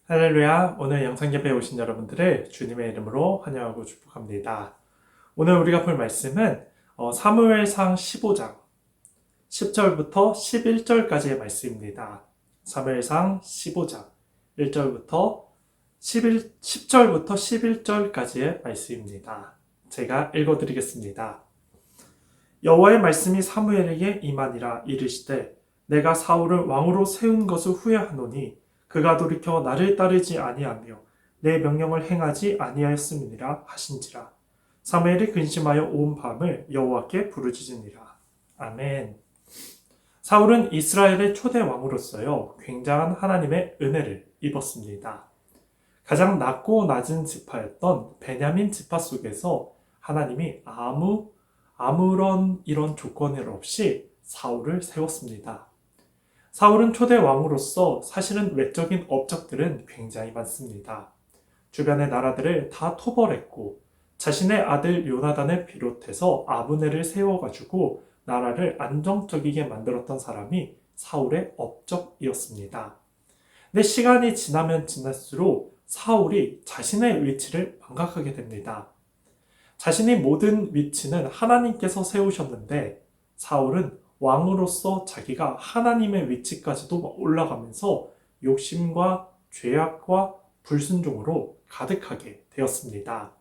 할렐루야, 오늘 영상 예배에 오신 여러분들을 주님의 이름으로 환영하고 축복합니다. 오늘 우리가 볼 말씀은 사무엘상 15장 10절부터 11절까지의 말씀입니다. 사무엘상 15장 1절부터 10절부터 11절까지의 말씀입니다. 제가 읽어드리겠습니다. 여호와의 말씀이 사무엘에게 임하니라. 이르시되 내가 사울을 왕으로 세운 것을 후회하노니 그가 돌이켜 나를 따르지 아니하며 내 명령을 행하지 아니하였음이니라 하신지라. 사무엘이 근심하여 온 밤을 여호와께 부르짖으니라. 아멘. 사울은 이스라엘의 초대 왕으로서요 굉장한 하나님의 은혜를 입었습니다. 가장 낮고 낮은 지파였던 베냐민 지파 속에서 하나님이 아무런 이런 조건을 없이 사울을 세웠습니다. 사울은 초대 왕으로서 사실은 외적인 업적들은 굉장히 많습니다. 주변의 나라들을 다 토벌했고 자신의 아들 요나단을 비롯해서 아브넬을 세워가지고 나라를 안정적이게 만들었던 사람이 사울의 업적이었습니다. 근데 시간이 지나면 지날수록 사울이 자신의 위치를 망각하게 됩니다. 자신이 모든 위치는 하나님께서 세우셨는데 사울은 왕으로서 자기가 하나님의 위치까지도 올라가면서 욕심과 죄악과 불순종으로 가득하게 되었습니다.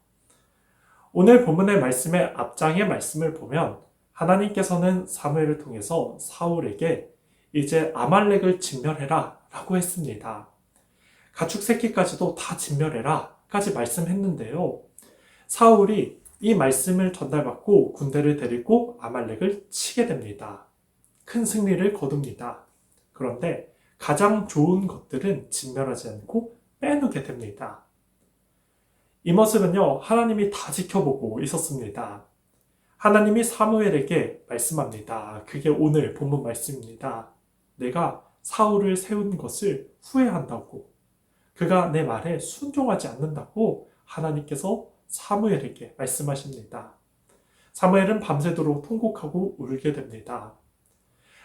오늘 본문의 말씀의 앞장의 말씀을 보면 하나님께서는 사무엘을 통해서 사울에게 이제 아말렉을 진멸해라 라고 했습니다. 가축 새끼까지도 다 진멸해라 까지 말씀했는데요. 사울이 이 말씀을 전달받고 군대를 데리고 아말렉을 치게 됩니다. 큰 승리를 거둡니다. 그런데 가장 좋은 것들은 진멸하지 않고 빼놓게 됩니다. 이 모습은요, 하나님이 다 지켜보고 있었습니다. 하나님이 사무엘에게 말씀합니다. 그게 오늘 본문 말씀입니다. 내가 사울을 세운 것을 후회한다고, 그가 내 말에 순종하지 않는다고 하나님께서 사무엘에게 말씀하십니다. 사무엘은 밤새도록 통곡하고 울게 됩니다.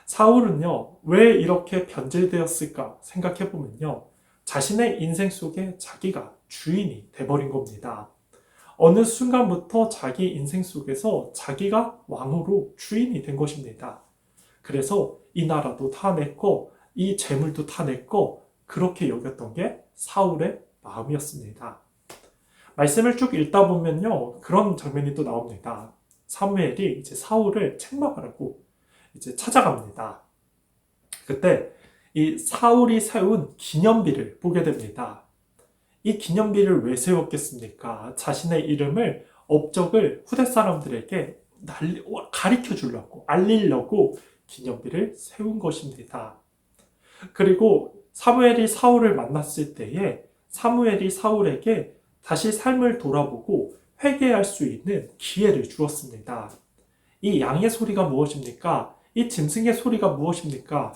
사울은요, 왜 이렇게 변질되었을까 생각해보면요, 자신의 인생 속에 자기가 주인이 돼버린 겁니다. 어느 순간부터 자기 인생 속에서 자기가 왕으로 주인이 된 것입니다. 그래서 이 나라도 다 내 거, 이 재물도 다 내 거, 그렇게 여겼던 게 사울의 마음이었습니다. 말씀을 쭉 읽다 보면요, 그런 장면이 또 나옵니다. 사무엘이 이제 사울을 책망하라고 이제 찾아갑니다. 그때 이 사울이 세운 기념비를 보게 됩니다. 이 기념비를 왜 세웠겠습니까? 자신의 이름을, 업적을 후대 사람들에게 가르쳐 주려고, 알리려고 기념비를 세운 것입니다. 그리고 사무엘이 사울을 만났을 때에 사무엘이 사울에게 다시 삶을 돌아보고 회개할 수 있는 기회를 주었습니다. 이 양의 소리가 무엇입니까? 이 짐승의 소리가 무엇입니까?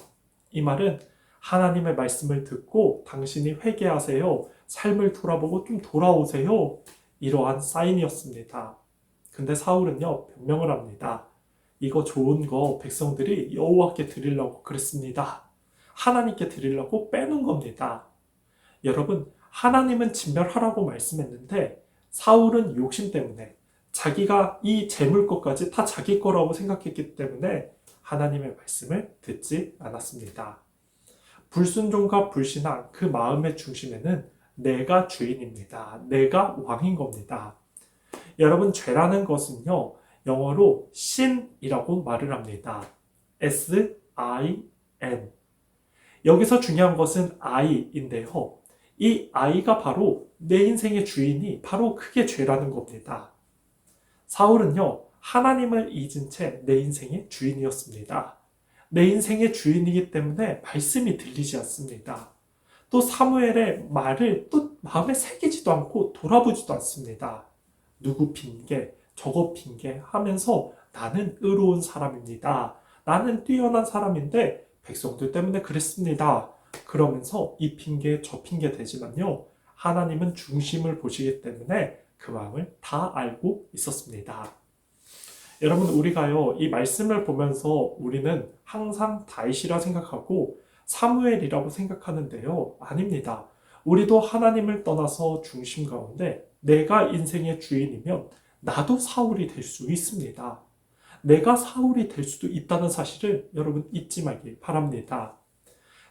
이 말은 하나님의 말씀을 듣고 당신이 회개하세요. 삶을 돌아보고 좀 돌아오세요. 이러한 사인이었습니다. 근데 사울은요, 변명을 합니다. 이거 좋은 거 백성들이 여호와께 드리려고 그랬습니다. 하나님께 드리려고 빼놓은 겁니다. 여러분, 하나님은 진멸하라고 말씀했는데 사울은 욕심 때문에 자기가 이 재물 것까지 다 자기 거라고 생각했기 때문에 하나님의 말씀을 듣지 않았습니다. 불순종과 불신앙, 그 마음의 중심에는 내가 주인입니다. 내가 왕인 겁니다. 여러분, 죄라는 것은요, 영어로 sin이라고 말을 합니다. S-I-N. 여기서 중요한 것은 I인데요. 이 I가 바로 내 인생의 주인이 바로 그게 죄라는 겁니다. 사울은요, 하나님을 잊은 채 내 인생의 주인이었습니다. 내 인생의 주인이기 때문에 말씀이 들리지 않습니다. 또 사무엘의 말을 또 마음에 새기지도 않고 돌아보지도 않습니다. 누구 핑계, 저거 핑계 하면서 나는 의로운 사람입니다. 나는 뛰어난 사람인데 백성들 때문에 그랬습니다. 그러면서 이 핑계 저 핑계 되지만요, 하나님은 중심을 보시기 때문에 그 마음을 다 알고 있었습니다. 여러분, 우리가요, 이 말씀을 보면서 우리는 항상 다윗이라 생각하고 사무엘이라고 생각하는데요, 아닙니다. 우리도 하나님을 떠나서 중심 가운데 내가 인생의 주인이면 나도 사울이 될 수 있습니다. 내가 사울이 될 수도 있다는 사실을 여러분 잊지 말기 바랍니다.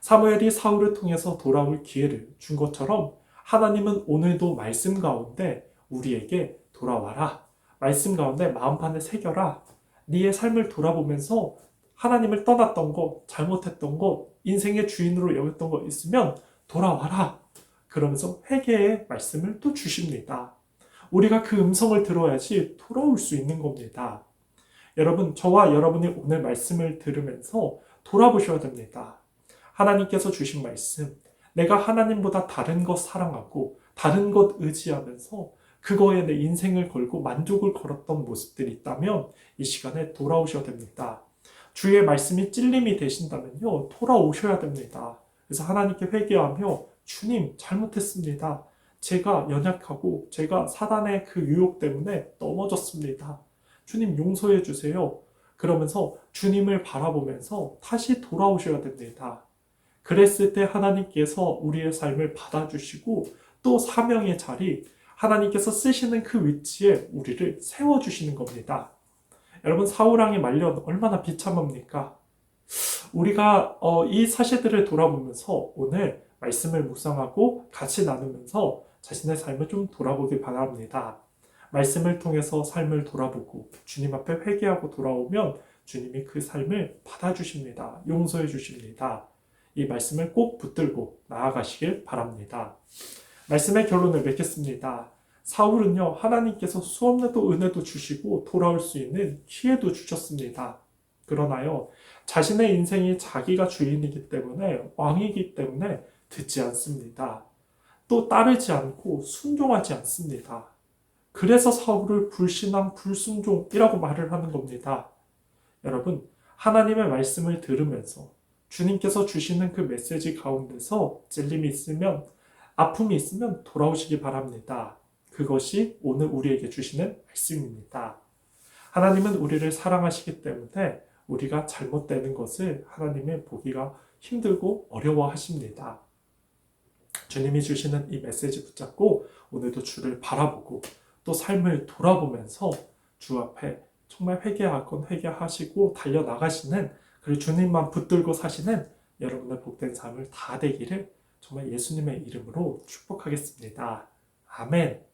사무엘이 사울을 통해서 돌아올 기회를 준 것처럼 하나님은 오늘도 말씀 가운데 우리에게 돌아와라. 말씀 가운데 마음판에 새겨라. 네의 삶을 돌아보면서 하나님을 떠났던 것, 잘못했던 것, 인생의 주인으로 여겼던 것 있으면 돌아와라. 그러면서 회개의 말씀을 또 주십니다. 우리가 그 음성을 들어야지 돌아올 수 있는 겁니다. 여러분, 저와 여러분이 오늘 말씀을 들으면서 돌아보셔야 됩니다. 하나님께서 주신 말씀, 내가 하나님보다 다른 것 사랑하고 다른 것 의지하면서 그거에 내 인생을 걸고 만족을 걸었던 모습들이 있다면 이 시간에 돌아오셔야 됩니다. 주의 말씀이 찔림이 되신다면요, 돌아오셔야 됩니다. 그래서 하나님께 회개하며 주님 잘못했습니다. 제가 연약하고 제가 사단의 그 유혹 때문에 넘어졌습니다. 주님 용서해 주세요. 그러면서 주님을 바라보면서 다시 돌아오셔야 됩니다. 그랬을 때 하나님께서 우리의 삶을 받아주시고 또 사명의 자리, 하나님께서 쓰시는 그 위치에 우리를 세워주시는 겁니다. 여러분, 사울왕의 말년 얼마나 비참합니까? 우리가 이 사실들을 돌아보면서 오늘 말씀을 묵상하고 같이 나누면서 자신의 삶을 좀 돌아보길 바랍니다. 말씀을 통해서 삶을 돌아보고 주님 앞에 회개하고 돌아오면 주님이 그 삶을 받아주십니다. 용서해 주십니다. 이 말씀을 꼭 붙들고 나아가시길 바랍니다. 말씀의 결론을 맺겠습니다. 사울은요, 하나님께서 수없는 또 은혜도 주시고 돌아올 수 있는 기회도 주셨습니다. 그러나요, 자신의 인생이 자기가 주인이기 때문에, 왕이기 때문에 듣지 않습니다. 또 따르지 않고 순종하지 않습니다. 그래서 사울을 불신앙, 불순종이라고 말을 하는 겁니다. 여러분, 하나님의 말씀을 들으면서 주님께서 주시는 그 메시지 가운데서 찔림이 있으면, 아픔이 있으면 돌아오시기 바랍니다. 그것이 오늘 우리에게 주시는 말씀입니다. 하나님은 우리를 사랑하시기 때문에 우리가 잘못되는 것을 하나님의 보기가 힘들고 어려워하십니다. 주님이 주시는 이 메시지 붙잡고 오늘도 주를 바라보고 또 삶을 돌아보면서 주 앞에 정말 회개하건 회개하시고 달려나가시는, 그리고 주님만 붙들고 사시는 여러분의 복된 삶을 다 되기를 정말 예수님의 이름으로 축복하겠습니다. 아멘.